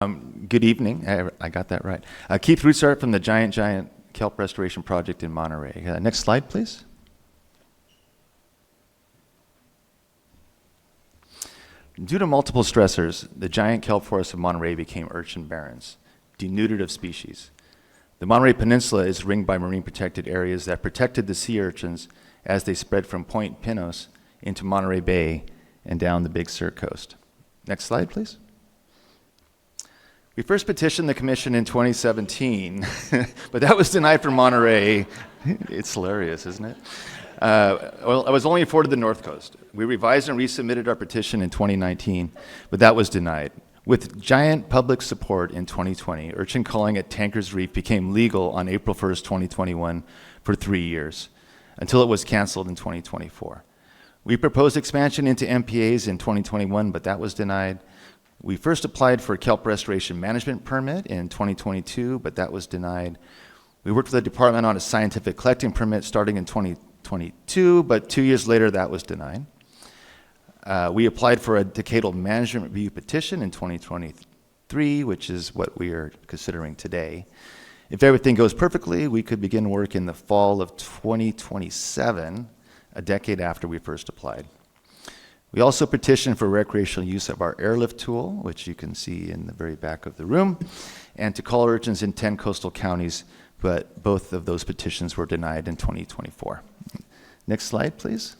Good evening. I got that right. Keith Rutsart from the Giant Kelp Restoration Project in Monterey. Next slide, please. Due to multiple stressors, the giant kelp forests of Monterey became urchin barrens, denuded of species. The Monterey Peninsula is ringed by marine protected areas that protected the sea urchins as they spread from Point Pinos into Monterey Bay and down the Big Sur coast. Next slide, please. We first petitioned the commission in 2017, but that was denied for Monterey. It's hilarious, isn't it? Well, I was only afforded the North Coast. We revised and resubmitted our petition in 2019, but that was denied. With giant public support in 2020, urchin culling at Tankers Reef became legal on April 1st, 2021 for 3 years, until it was canceled in 2024. We proposed expansion into MPAs in 2021, but that was denied. We first applied for a kelp restoration management permit in 2022, but that was denied. We worked with the department on a scientific collecting permit starting in 2022, but 2 years later that was denied. We applied for a Decadal management review petition in 2023, which is what we are considering today. If everything goes perfectly, we could begin work in the fall of 2027, a decade after we first applied. We also petitioned for recreational use of our airlift tool, which you can see in the very back of the room, and to cull urchins in 10 coastal counties, but both of those petitions were denied in 2024. Next slide, please.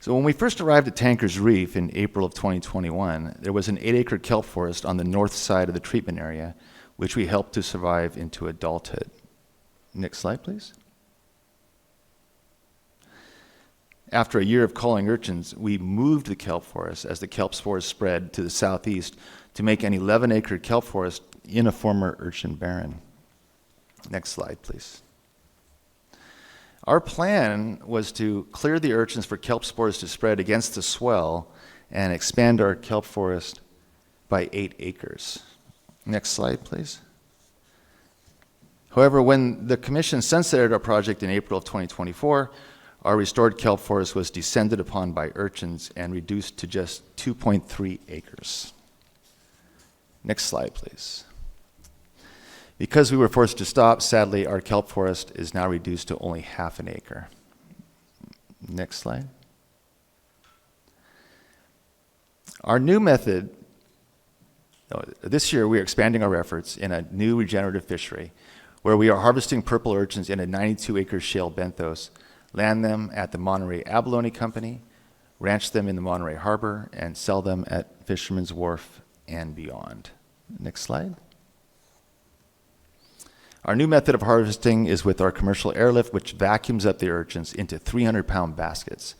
So when we first arrived at Tankers Reef in April of 2021, there was an 8-acre kelp forest on the north side of the treatment area, which we helped to survive into adulthood. Next slide, please. After a year of culling urchins, we moved the kelp forest as the kelp spores spread to the southeast to make an 11-acre kelp forest in a former urchin barren. Next slide, please. Our plan was to clear the urchins for kelp spores to spread against the swell and expand our kelp forest by 8 acres. Next slide, please. However, when the commission sunsetted our project in April of 2024, our restored kelp forest was descended upon by urchins and reduced to just 2.3 acres. Next slide, please. Because we were forced to stop, sadly, our kelp forest is now reduced to only half an acre. Next slide. Our new method, this year we are expanding our efforts in a new regenerative fishery where we are harvesting purple urchins in a 92-acre shale benthos, land them at the Monterey Abalone Company, ranch them in the Monterey Harbor, and sell them at Fisherman's Wharf and beyond. Next slide. Our new method of harvesting is with our commercial airlift, which vacuums up the urchins into 300-pound baskets.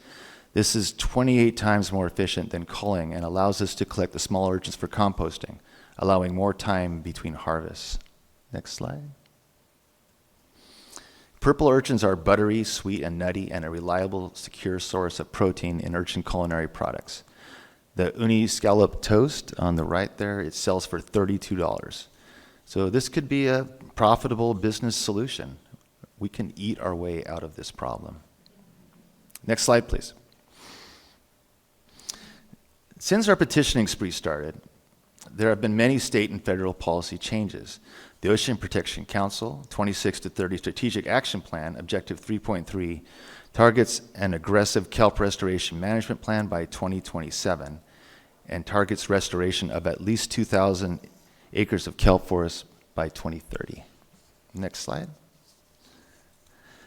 This is 28 times more efficient than culling and allows us to collect the small urchins for composting, allowing more time between harvests. Next slide. Purple urchins are buttery, sweet, and nutty, and a reliable, secure source of protein in urchin culinary products. The uni scallop toast on the right there, it sells for $32. So this could be a profitable business solution. We can eat our way out of this problem. Next slide, please. Since our petitioning spree started, there have been many state and federal policy changes. The Ocean Protection Council 26 to 30 Strategic Action Plan, Objective 3.3, targets an aggressive kelp restoration management plan by 2027 and targets restoration of at least 2,000 acres of kelp forests by 2030. Next slide.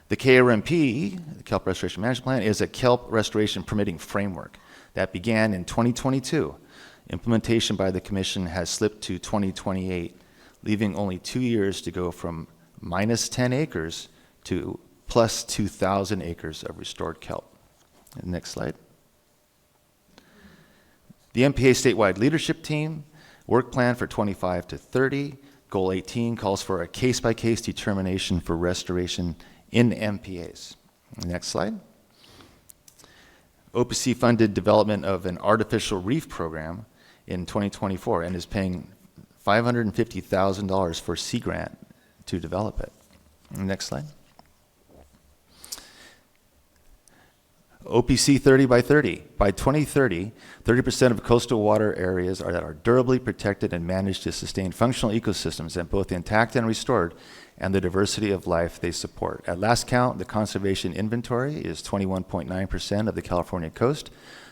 The KRMP, the Kelp Restoration Management Plan, is a kelp restoration permitting framework that began in 2022. Implementation by the Commission has slipped to 2028, leaving only 2 years to go from minus 10 acres to plus 2,000 acres of restored kelp. Next slide. The MPA statewide leadership team work plan for 25 to 30, goal 18 calls for a case-by-case determination for restoration in MPAs. Next slide. OPC funded development of an artificial reef program in 2024 and is paying $550,000 for Sea Grant to develop it. Next slide. OPC 30 by 30. By 2030, 30% of coastal water areas are durably protected and managed to sustain functional ecosystems that both intact and restored, and the diversity of life they support. At last count, the conservation inventory is 21.9% of the California coast.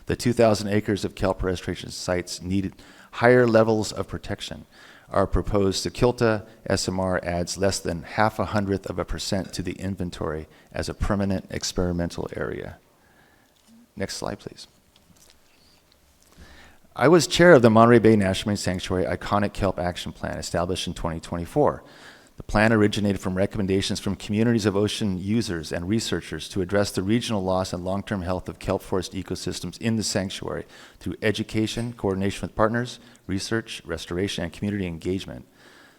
The 2,000 acres of kelp restoration sites needed higher levels of protection. Our proposed Secilta SMR adds less than 0.005% to the inventory as a permanent experimental area. Next slide, please. I was chair of the Monterey Bay National Marine Sanctuary Iconic Kelp Action Plan, established in 2024. The plan originated from recommendations from communities of ocean users and researchers to address the regional loss and long-term health of kelp forest ecosystems in the sanctuary through education, coordination with partners, research, restoration, and community engagement.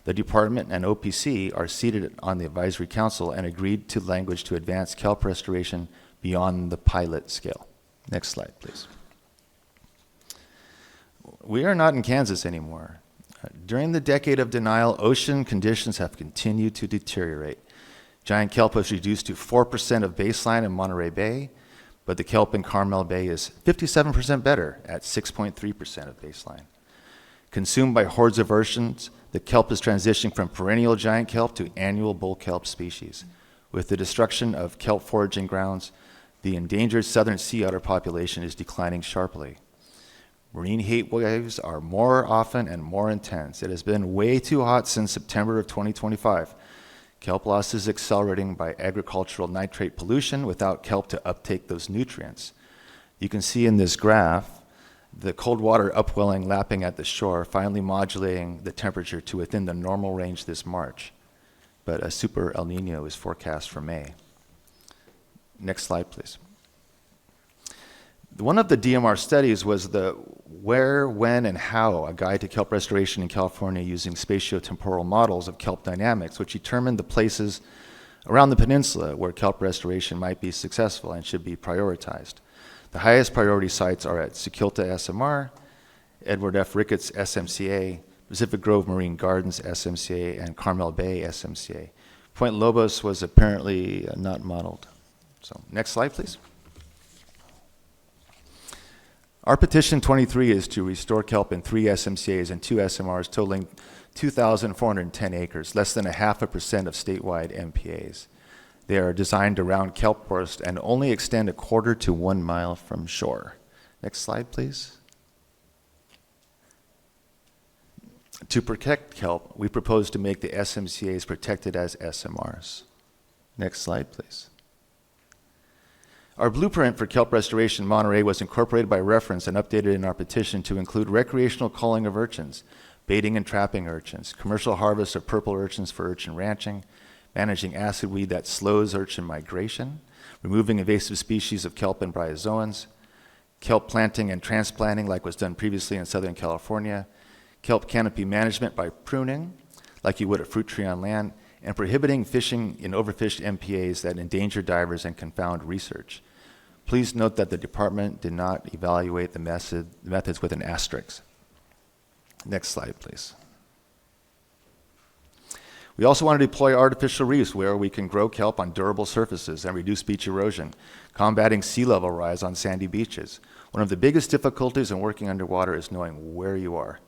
The department and OPC are seated on the advisory council and agreed to language to advance kelp restoration beyond the pilot scale. Next slide, please. We are not in Kansas anymore. During the decade of denial, ocean conditions have continued to deteriorate. Giant kelp was reduced to 4% of baseline in Monterey Bay, but the kelp in Carmel Bay is 57% better at 6.3% of baseline. Consumed by hordes of oceans, the kelp is transitioning from perennial giant kelp to annual bull kelp species. With the destruction of kelp foraging grounds, the endangered southern sea otter population is declining sharply. Marine heat waves are more often and more intense. It has been way too hot since September of 2025. Kelp loss is accelerating by agricultural nitrate pollution without kelp to uptake those nutrients. You can see in this graph the cold water upwelling lapping at the shore, finally modulating the temperature to within the normal range this March. But a super El Nino is forecast for May. Next slide, please. One of the DMR studies was the Where, When, and How, a guide to kelp restoration in California using spatiotemporal models of kelp dynamics, which determined the places around the peninsula where kelp restoration might be successful and should be prioritized. The highest priority sites are at Secilta SMR, Edward F. Ricketts SMCA, Pacific Grove Marine Gardens SMCA, and Carmel Bay SMCA. Point Lobos was apparently not modeled. So next slide, please. Our petition 23 is to restore kelp in 3 SMCAs and 2 SMRs totaling 2,410 acres, less than 0.5% of statewide MPAs. They are designed around kelp forest and only extend 1/4 to 1 mile from shore. Next slide, please. To protect kelp, we propose to make the SMCAs protected as SMRs. Next slide, please. Our blueprint for kelp restoration in Monterey was incorporated by reference and updated in our petition to include recreational culling of urchins, baiting and trapping urchins, commercial harvest of purple urchins for urchin ranching, managing acid weed that slows urchin migration, removing invasive species of kelp and bryozoans, kelp planting and transplanting like was done previously in Southern California, kelp canopy management by pruning, like you would a fruit tree on land, and prohibiting fishing in overfished MPAs that endanger divers and confound research. Please note that the department did not evaluate the methods with an asterisk. Next slide, please. We also want to deploy artificial reefs where we can grow kelp on durable surfaces and reduce beach erosion, combating sea level rise on sandy beaches. One of the biggest difficulties in working underwater is knowing where you are.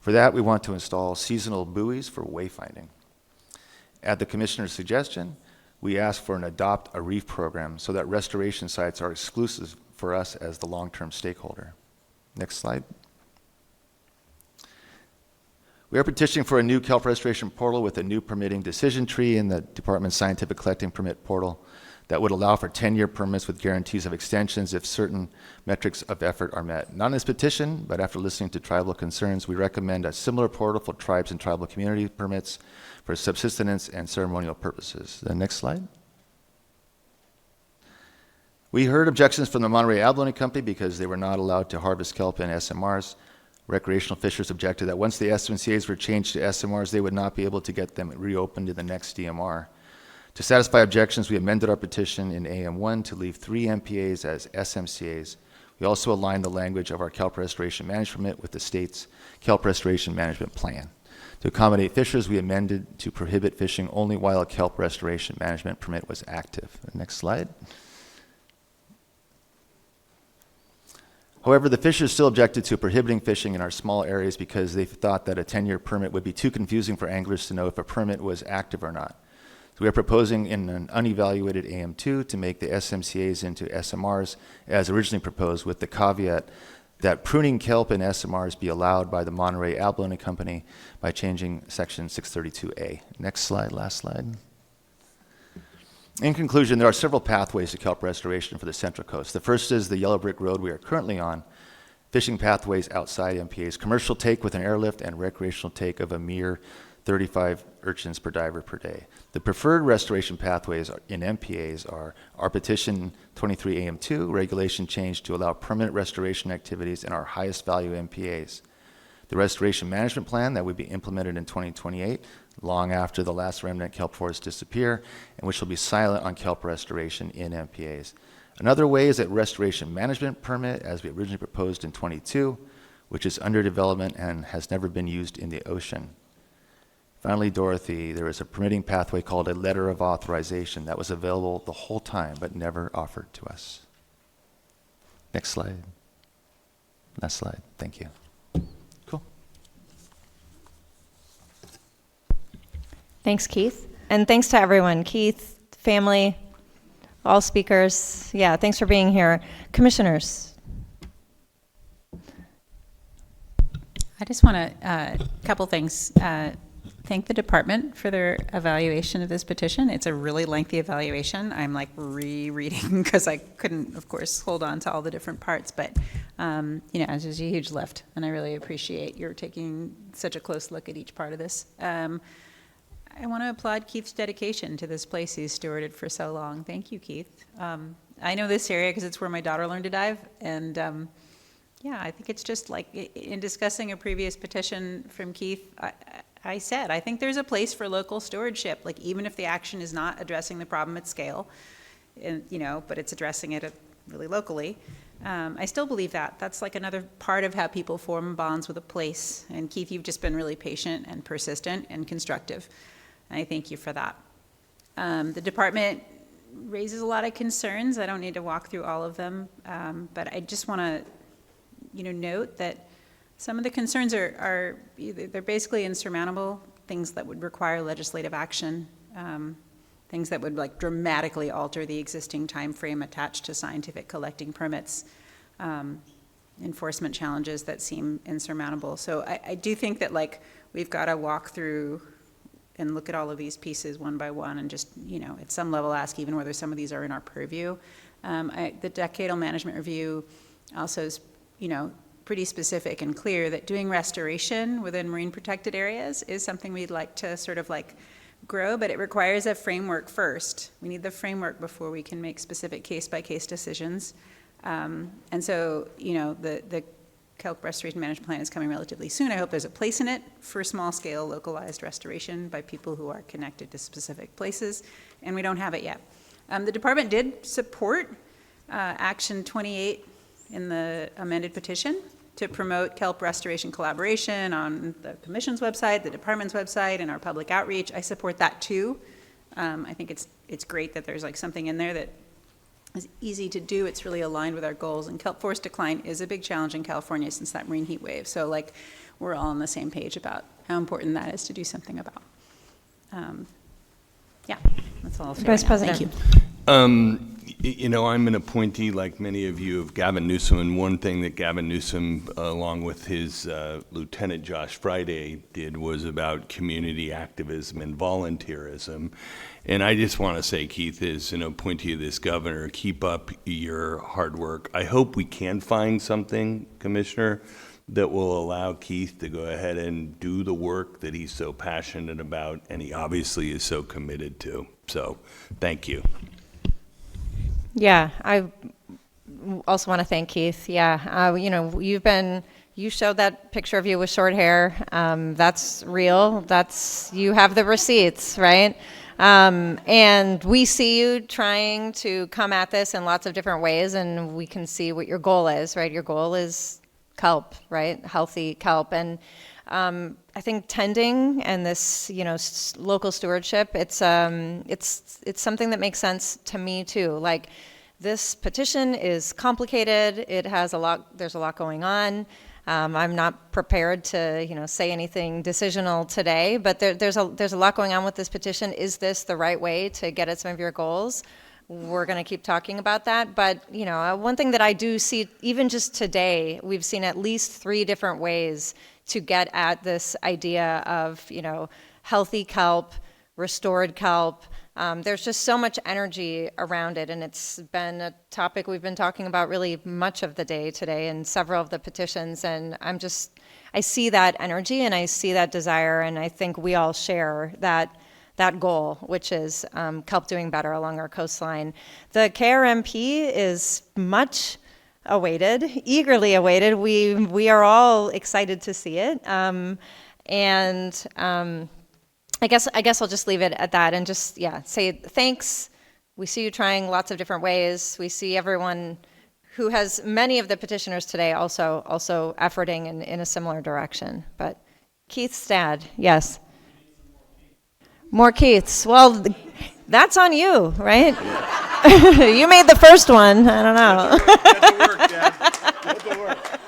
For that, we want to install seasonal buoys for wayfinding. At the commissioner's suggestion, we ask for an Adopt a Reef program so that restoration sites are exclusive for us as the long-term stakeholder. Next slide. We are petitioning for a new kelp restoration portal with a new permitting decision tree in the department's scientific collecting permit portal that would allow for 10-year permits with guarantees of extensions if certain metrics of effort are met. Not in this petition, but after listening to tribal concerns, we recommend a similar portal for tribes and tribal community permits for subsistence and ceremonial purposes. The next slide. We heard objections from the Monterey Abalone Company because they were not allowed to harvest kelp in SMRs. Recreational fishers objected that once the SMCAs were changed to SMRs, they would not be able to get them reopened in the next DMR. To satisfy objections, we amended our petition in AM1 to leave 3 MPAs as SMCAs. We also aligned the language of our kelp restoration management permit with the state's kelp restoration management plan. To accommodate fishers, we amended to prohibit fishing only while a kelp restoration management permit was active. Next slide. However, the fishers still objected to prohibiting fishing in our small areas because they thought that a 10-year permit would be too confusing for anglers to know if a permit was active or not. So we are proposing in an unevaluated AM2 to make the SMCAs into SMRs as originally proposed, with the caveat that pruning kelp and SMRs be allowed by the Monterey Abalone Company by changing section 632A. Next slide, last slide. In conclusion, there are several pathways to kelp restoration for the Central Coast. The first is the yellow brick road we are currently on, fishing pathways outside MPAs, commercial take with an airlift, and recreational take of a mere 35 urchins per diver per day. The preferred restoration pathways in MPAs are our Petition 23 AM2 regulation change to allow permanent restoration activities in our highest value MPAs. The restoration management plan that would be implemented in 2028, long after the last remnant kelp forests disappear, and which will be silent on kelp restoration in MPAs. Another way is a restoration management permit, as we originally proposed in 22, which is under development and has never been used in the ocean. Finally, Dorothy, there is a permitting pathway called a letter of authorization that was available the whole time but never offered to us. Next slide. Last slide. Thank you. Cool. Thanks, Keith. And thanks to everyone, Keith, family, all speakers. Yeah, thanks for being here. Commissioners. I just want to, a couple things. Thank the department for their evaluation of this petition. It's a really lengthy evaluation. I'm like rereading because I couldn't, of course, hold on to all the different parts, but you know, it's just a huge lift, and I really appreciate your taking such a close look at each part of this. I want to applaud Keith's dedication to this place he's stewarded for so long. Thank you, Keith. I know this area because it's where my daughter learned to dive, and yeah, I think it's just like in discussing a previous petition from Keith, I said, I think there's a place for local stewardship, like even if the action is not addressing the problem at scale, and, you know, but it's addressing it really locally. I still believe that. That's like another part of how people form bonds with a place. And Keith, you've just been really patient and persistent and constructive. And I thank you for that. The department raises a lot of concerns. I don't need to walk through all of them, but I just want to, you know, note that some of the concerns are they're basically insurmountable, things that would require legislative action, things that would like dramatically alter the existing time frame attached to scientific collecting permits, enforcement challenges that seem insurmountable. So I do think that like we've got to walk through and look at all of these pieces one by one and just, you know, at some level ask even whether some of these are in our purview. The Decadal Management Review also is, you know, pretty specific and clear that doing restoration within marine protected areas is something we'd like to sort of like grow, but it requires a framework first. We need the framework before we can make specific case-by-case decisions. And so, you know, the Kelp Restoration Management Plan is coming relatively soon. I hope there's a place in it for small-scale localized restoration by people who are connected to specific places, and we don't have it yet. The department did support Action 28 in the amended petition to promote kelp restoration collaboration on the commission's website, the department's website, and our public outreach. I support that too. I think it's great that there's like something in there that is easy to do. It's really aligned with our goals, and kelp forest decline is a big challenge in California since that marine heat wave. So like we're all on the same page about how important that is to do something about. Yeah, that's all I'll say. Vice right now. President. Thank you. You know, I'm an appointee, like many of you, of Gavin Newsom, and one thing that Gavin Newsom, along with his Lieutenant Josh Friday, did was about community activism and volunteerism. And I just want to say, Keith, as an appointee of this governor, keep up your hard work. I hope we can find something, Commissioner, that will allow Keith to go ahead and do the work that he's so passionate about, and he obviously is so committed to. So, thank you. Yeah, I also want to thank Keith. Yeah, you know, you showed that picture of you with short hair. That's real. You have the receipts, right? And we see you trying to come at this in lots of different ways, and we can see what your goal is, right? Your goal is kelp, right? Healthy kelp. And I think tending and this, you know, local stewardship, it's something that makes sense to me too. Like, This petition is complicated. It has a lot, there's a lot going on. I'm not prepared to, say anything decisional today, but there's a lot going on with this petition. Is this the right way to get at some of your goals? We're going to keep talking about that. But, one thing that I do see, even just today, we've seen at least 3 different ways to get at this idea of, healthy kelp, restored kelp. There's just so much energy around it, and it's been a topic we've been talking about really much of the day today in several of the petitions, and I see that energy and I see that desire, and I think we all share that goal, which is kelp doing better along our coastline. The KRMP is much awaited, eagerly awaited. We are all excited to see it, I guess I'll just leave it at that and just, say thanks. We see you trying lots of different ways. We see everyone who has, many of the petitioners today also efforting in a similar direction. But Keith Stad, yes. More Keiths. Well, that's on you, right? You made the first one. I don't know. Get to work, Dad.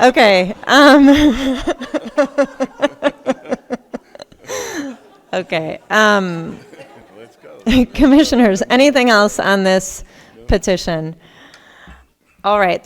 Okay. Okay. Let's go. Commissioners, anything else on this petition? All right.